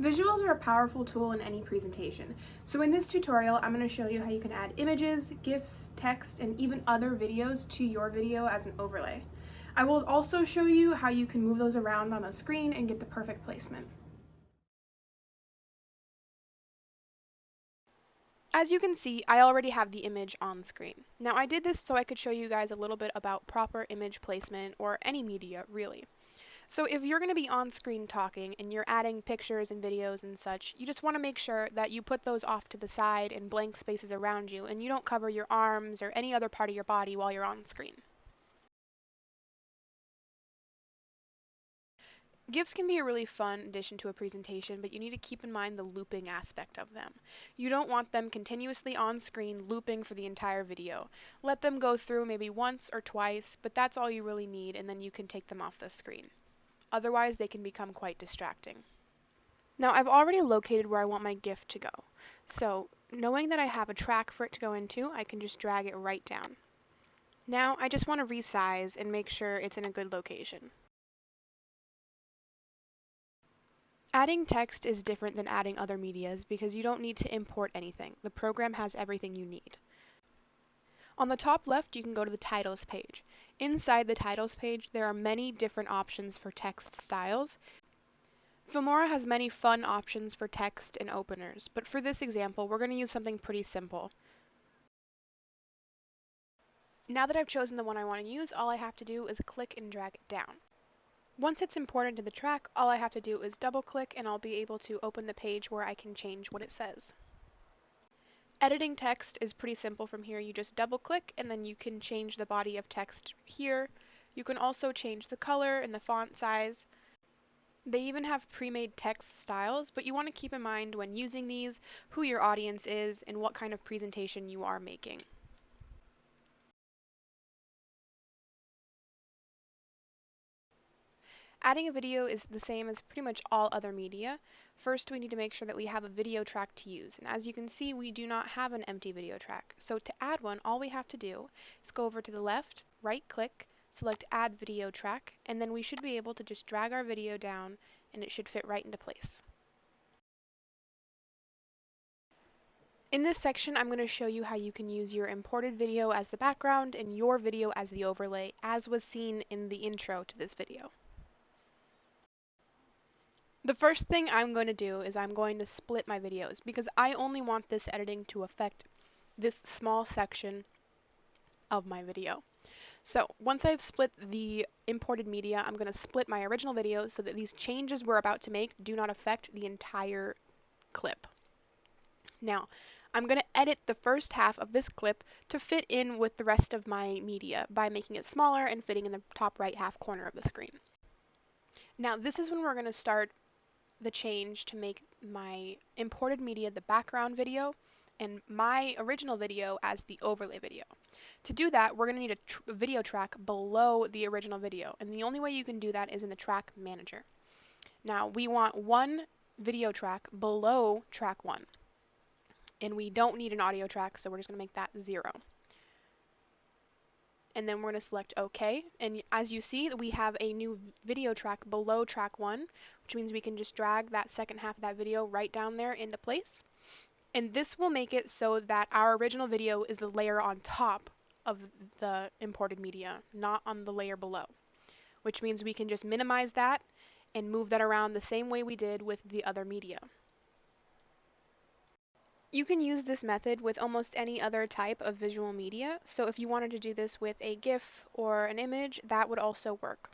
Visuals are a powerful tool in any presentation. So in this tutorial, I'm going to show you how you can add images, GIFs, text, and even other videos to your video as an overlay. I will also show you how you can move those around on the screen and get the perfect placement. As you can see, I already have the image on screen. Now I did this so I could show you guys a little bit about proper image placement, or any media really. So if you're going to be on screen talking and you're adding pictures and videos and such, you just want to make sure that you put those off to the side in blank spaces around you, and you don't cover your arms or any other part of your body while you're on screen. GIFs can be a really fun addition to a presentation, but you need to keep in mind the looping aspect of them. You don't want them continuously on screen looping for the entire video. Let them go through maybe once or twice, but that's all you really need, and then you can take them off the screen. Otherwise, they can become quite distracting. Now, I've already located where I want my GIF to go. So, knowing that I have a track for it to go into, I can just drag it right down. Now, I just want to resize and make sure it's in a good location. Adding text is different than adding other medias because you don't need to import anything. The program has everything you need. On the top left, you can go to the titles page. Inside the titles page, there are many different options for text styles. Filmora has many fun options for text and openers, but for this example, we're going to use something pretty simple. Now that I've chosen the one I want to use, all I have to do is click and drag it down. Once it's imported to the track, all I have to do is double click and I'll be able to open the page where I can change what it says. Editing text is pretty simple from here. You just double click and then you can change the body of text here. You can also change the color and the font size. They even have pre-made text styles, but you want to keep in mind when using these who your audience is and what kind of presentation you are making. Adding a video is the same as pretty much all other media. First, we need to make sure that we have a video track to use, and as you can see, we do not have an empty video track. So to add one, all we have to do is go over to the left, right-click, select Add Video Track, and then we should be able to just drag our video down, and it should fit right into place. In this section, I'm going to show you how you can use your imported video as the background and your video as the overlay, as was seen in the intro to this video. The first thing I'm going to do is I'm going to split my videos because I only want this editing to affect this small section of my video. So once I've split the imported media, I'm going to split my original video so that these changes we're about to make do not affect the entire clip. Now, I'm going to edit the first half of this clip to fit in with the rest of my media by making it smaller and fitting in the top right half corner of the screen. Now, this is when we're going to start the change to make my imported media the background video and my original video as the overlay video. To do that, we're going to need a video track below the original video, and the only way you can do that is in the track manager. Now, we want one video track below track 1, and we don't need an audio track, so we're just going to make that 0. And then we're going to select OK, and as you see, we have a new video track below track 1, which means we can just drag that second half of that video right down there into place. And this will make it so that our original video is the layer on top of the imported media, not on the layer below, which means we can just minimize that and move that around the same way we did with the other media. You can use this method with almost any other type of visual media, so if you wanted to do this with a GIF or an image, that would also work.